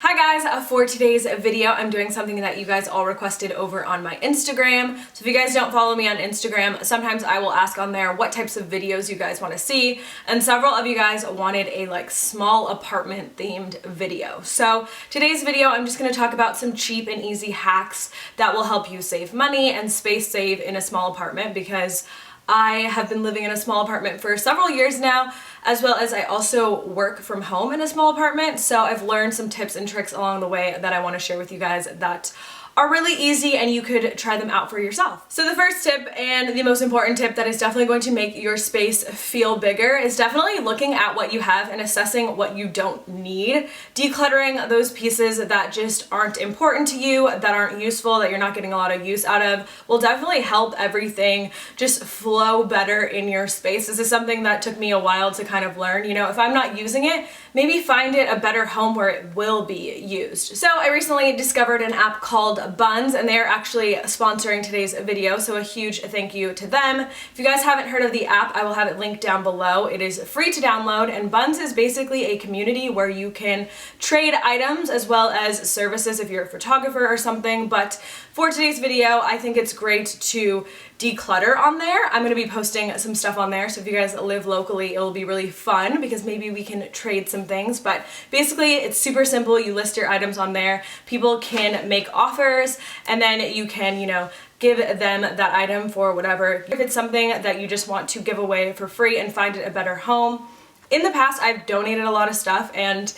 Hi guys, for today's video I'm doing something that you guys all requested over on my Instagram. So if you guys don't follow me on Instagram, sometimes I will ask on there what types of videos you guys want to see, and several of you guys wanted a small apartment themed video. So today's video I'm just going to talk about some cheap and easy hacks that will help you save money and space save in a small apartment, because I have been living in a small apartment for several years now, as well as I also work from home in a small apartment, so I've learned some tips and tricks along the way that I want to share with you guys that are really easy and you could try them out for yourself. So the first tip, and the most important tip that is definitely going to make your space feel bigger, is definitely looking at what you have and assessing what you don't need. Decluttering those pieces that just aren't important to you, that aren't useful, that you're not getting a lot of use out of, will definitely help everything just flow better in your space. This is something that took me a while to kind of learn. You know, if I'm not using it, maybe find it a better home where it will be used. So I recently discovered an app called Bunz, and they are actually sponsoring today's video, so a huge thank you to them. If you guys haven't heard of the app, I will have it linked down below. It is free to download, and Bunz is basically a community where you can trade items as well as services if you're a photographer or something. But for today's video, I think it's great to declutter on there. I'm going to be posting some stuff on there, so if you guys live locally, it'll be really fun because maybe we can trade some things. But basically, it's super simple. You list your items on there. People can make offers, and then you can, give them that item for whatever. If it's something that you just want to give away for free and find it a better home. In the past, I've donated a lot of stuff, and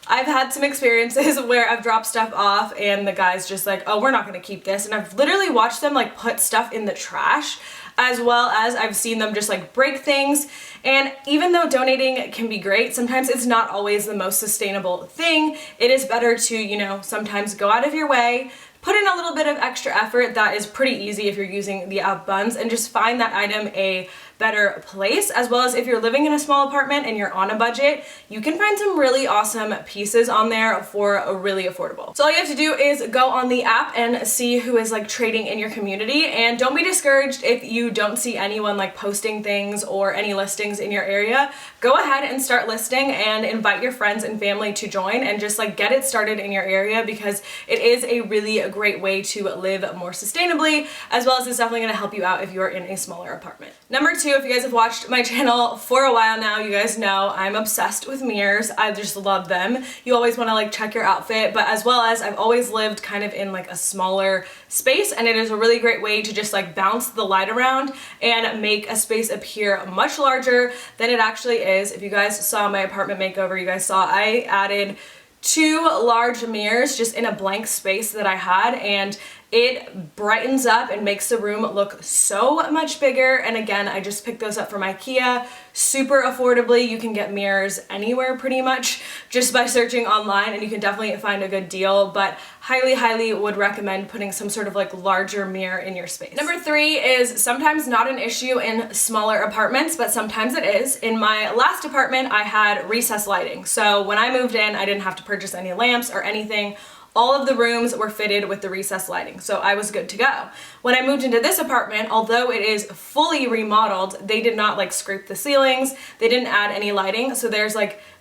I've had some experiences where I've dropped stuff off and the guy's just like, oh, we're not gonna keep this. And I've literally watched them put stuff in the trash, as well as I've seen them just break things. And even though donating can be great, sometimes it's not always the most sustainable thing. It is better to, sometimes go out of your way, put in a little bit of extra effort. That is pretty easy if you're using the app Bunz, and just find that item a better place. As well as if you're living in a small apartment and you're on a budget, you can find some really awesome pieces on there for a really affordable. So all you have to do is go on the app and see who is trading in your community, and don't be discouraged if you don't see anyone posting things or any listings in your area. Go ahead and start listing and invite your friends and family to join, and just get it started in your area, because it is a really great way to live more sustainably, as well as it's definitely going to help you out if you're in a smaller apartment. Number two, if you guys have watched my channel for a while now, you guys know I'm obsessed with mirrors. I just love them. You always want to check your outfit, but as well as I've always lived kind of in a smaller space, and it is a really great way to just bounce the light around and make a space appear much larger than it actually is. If you guys saw my apartment makeover, you guys saw I added 2 large mirrors just in a blank space that I had, and it brightens up and makes the room look so much bigger. And again, I just picked those up from IKEA super affordably. You can get mirrors anywhere pretty much just by searching online, and you can definitely find a good deal, but highly would recommend putting some sort of larger mirror in your space. Number 3 is sometimes not an issue in smaller apartments, but sometimes it is. In my last apartment, I had recessed lighting. So when I moved in, I didn't have to purchase any lamps or anything. All of the rooms were fitted with the recessed lighting, so I was good to go. When I moved into this apartment, although it is fully remodeled, they did not scrape the ceilings, they didn't add any lighting, so there's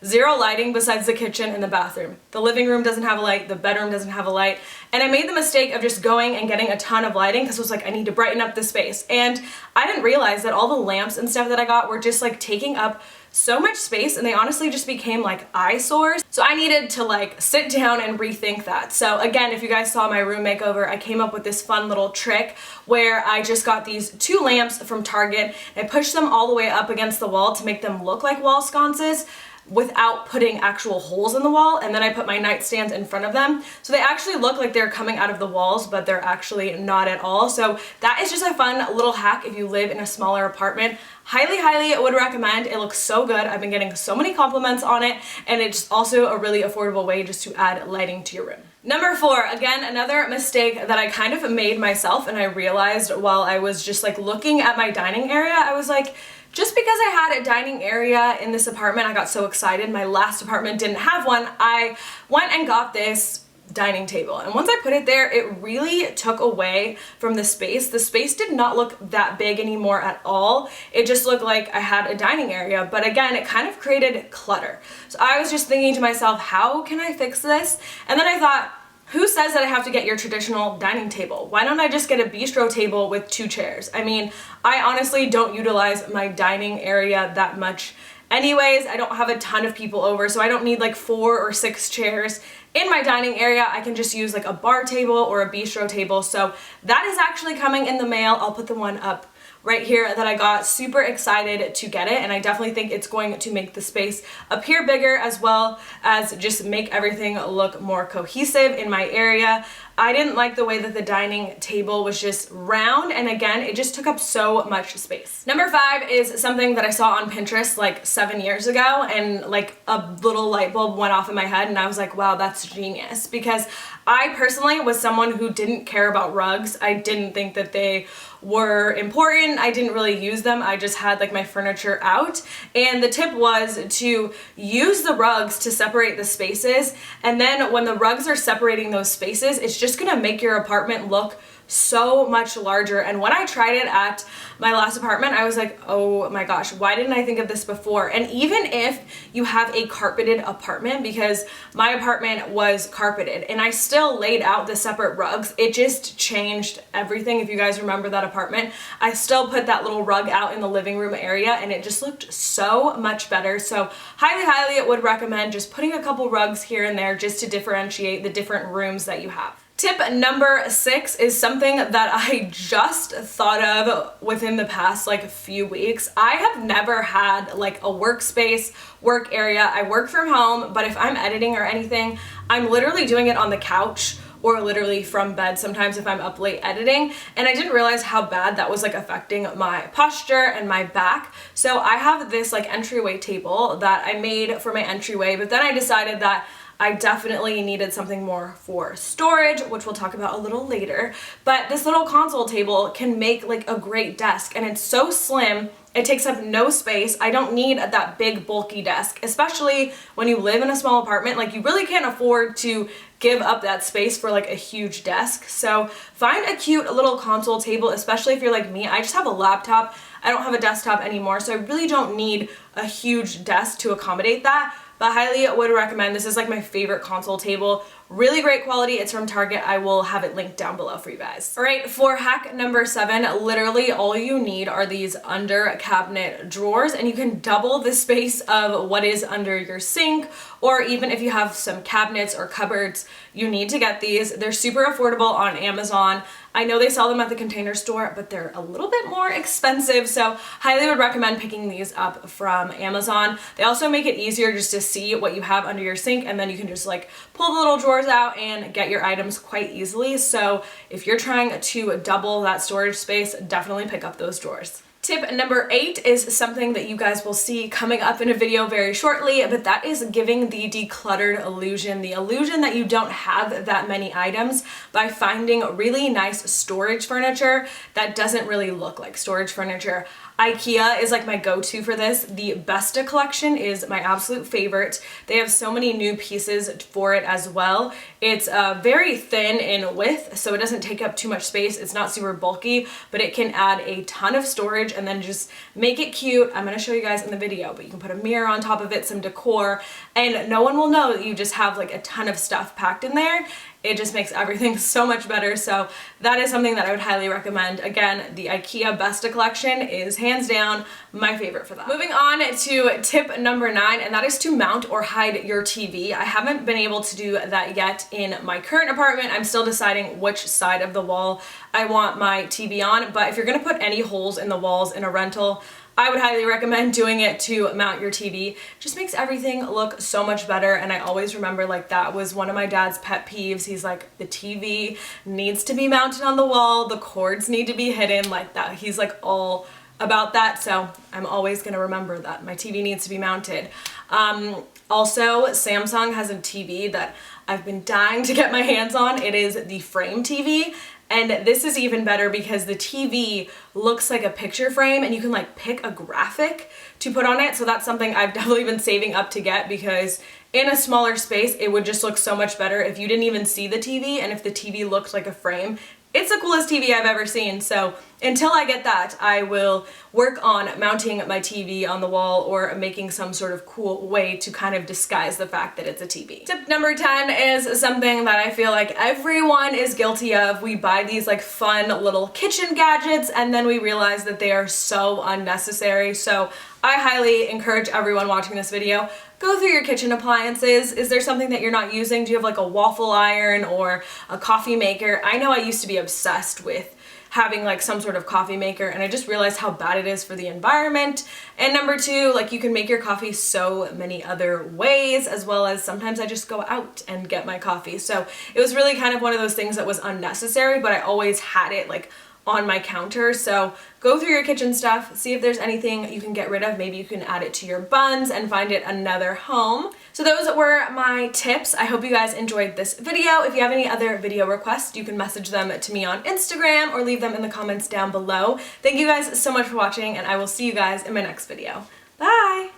0 lighting besides the kitchen and the bathroom. The living room doesn't have a light, the bedroom doesn't have a light, and I made the mistake of just going and getting a ton of lighting because I was I need to brighten up the space. And I didn't realize that all the lamps and stuff that I got were just taking up so much space, and they honestly just became eyesores. So I needed to sit down and rethink that. So again, if you guys saw my room makeover, I came up with this fun little trick where I just got these 2 lamps from Target and I pushed them all the way up against the wall to make them look like wall sconces without putting actual holes in the wall, and then I put my nightstands in front of them. So they actually look like they're coming out of the walls, but they're actually not at all. So that is just a fun little hack if you live in a smaller apartment. Highly would recommend. It looks so good. I've been getting so many compliments on it, and it's also a really affordable way just to add lighting to your room. Number 4, again, another mistake that I kind of made myself, and I realized while I was just looking at my dining area, I was just because I had a dining area in this apartment, I got so excited. My last apartment didn't have one. I went and got this dining table. And once I put it there, it really took away from the space. The space did not look that big anymore at all. It just looked like I had a dining area, but again, it kind of created clutter. So I was just thinking to myself, how can I fix this? And then I thought, who says that I have to get your traditional dining table? Why don't I just get a bistro table with 2 chairs? I mean, I honestly don't utilize my dining area that much anyways. I don't have a ton of people over, so I don't need like 4 or 6 chairs in my dining area. I can just use like a bar table or a bistro table. So that is actually coming in the mail. I'll put the one up right here that I got. Super excited to get it, and I definitely think it's going to make the space appear bigger as well as just make everything look more cohesive in my area. I didn't like the way that the dining table was just round, and again, it just took up so much space. Number 5 is something that I saw on Pinterest like 7 years ago, and like a little light bulb went off in my head, and I was like, wow, that's genius. Because I personally was someone who didn't care about rugs. I didn't think that they were important. I didn't really use them. I just had like my furniture out, and the tip was to use the rugs to separate the spaces, and then when the rugs are separating those spaces, it's just gonna make your apartment look so much larger. And when I tried it at my last apartment, I was like, oh my gosh, why didn't I think of this before? And even if you have a carpeted apartment, because my apartment was carpeted and I still laid out the separate rugs, it just changed everything. If you guys remember that apartment, I still put that little rug out in the living room area, and it just looked so much better. So highly would recommend just putting a couple rugs here and there just to differentiate the different rooms that you have. Tip number 6 is something that I just thought of within the past like few weeks. I have never had like a workspace, work area. I work from home, but if I'm editing or anything, I'm literally doing it on the couch or literally from bed sometimes if I'm up late editing, and I didn't realize how bad that was like affecting my posture and my back. So I have this like entryway table that I made for my entryway, but then I decided that I definitely needed something more for storage, which we'll talk about a little later. But this little console table can make like a great desk, and it's so slim. It takes up no space. I don't need that big bulky desk, especially when you live in a small apartment. Like, you really can't afford to give up that space for like a huge desk. So find a cute little console table, especially if you're like me. I just have a laptop. I don't have a desktop anymore, so I really don't need a huge desk to accommodate that. But highly would recommend. This is like my favorite console table. Really great quality. It's from Target. I will have it linked down below for you guys. All right, for hack number 7, literally all you need are these under cabinet drawers, and you can double the space of what is under your sink, or even if you have some cabinets or cupboards, you need to get these. They're super affordable on Amazon. I know they sell them at the Container Store, but they're a little bit more expensive, so highly would recommend picking these up from Amazon. They also make it easier just to see what you have under your sink, and then you can just like pull the little drawers out and get your items quite easily. So if you're trying to double that storage space, definitely pick up those drawers. Tip number 8 is something that you guys will see coming up in a video very shortly, but that is giving the decluttered illusion, the illusion that you don't have that many items, by finding really nice storage furniture that doesn't really look like storage furniture. IKEA is like my go-to for this. The Besta collection is my absolute favorite. They have so many new pieces for it as well. It's very thin in width, so it doesn't take up too much space. It's not super bulky, but it can add a ton of storage and then just make it cute. I'm gonna show you guys in the video, but you can put a mirror on top of it, some decor, and no one will know that you just have like a ton of stuff packed in there. It just makes everything so much better. So that is something that I would highly recommend. Again, the IKEA Besta collection is hands down my favorite for that. Moving on to tip number 9, and that is to mount or hide your TV. I haven't been able to do that yet in my current apartment. I'm still deciding which side of the wall I want my TV on, but if you're gonna put any holes in the walls in a rental, I would highly recommend doing it to mount your TV. It just makes everything look so much better, and I always remember like that was one of my dad's pet peeves. He's like, the TV needs to be mounted on the wall, the cords need to be hidden, like that. He's like all about that, so I'm always gonna remember that my TV needs to be mounted. Also, Samsung has a TV that I've been dying to get my hands on. It is the frame TV. And this is even better because the TV looks like a picture frame, and you can like pick a graphic to put on it. So that's something I've definitely been saving up to get because in a smaller space, it would just look so much better if you didn't even see the TV and if the TV looked like a frame. It's the coolest TV I've ever seen, so until I get that, I will work on mounting my TV on the wall or making some sort of cool way to kind of disguise the fact that it's a TV. Tip number 10 is something that I feel like everyone is guilty of. We buy these like fun little kitchen gadgets and then we realize that they are so unnecessary. So I highly encourage everyone watching this video, go through your kitchen appliances. Is there something that you're not using? Do you have like a waffle iron or a coffee maker? I know I used to be obsessed with having like some sort of coffee maker, and I just realized how bad it is for the environment. And number 2, like you can make your coffee so many other ways, as well as sometimes I just go out and get my coffee. So it was really kind of one of those things that was unnecessary, but I always had it like on my counter. So go through your kitchen stuff, see if there's anything you can get rid of. Maybe you can add it to your Bunz and find it another home. So those were my tips. I hope you guys enjoyed this video. If you have any other video requests, you can message them to me on Instagram or leave them in the comments down below. Thank you guys so much for watching, and I will see you guys in my next video. Bye!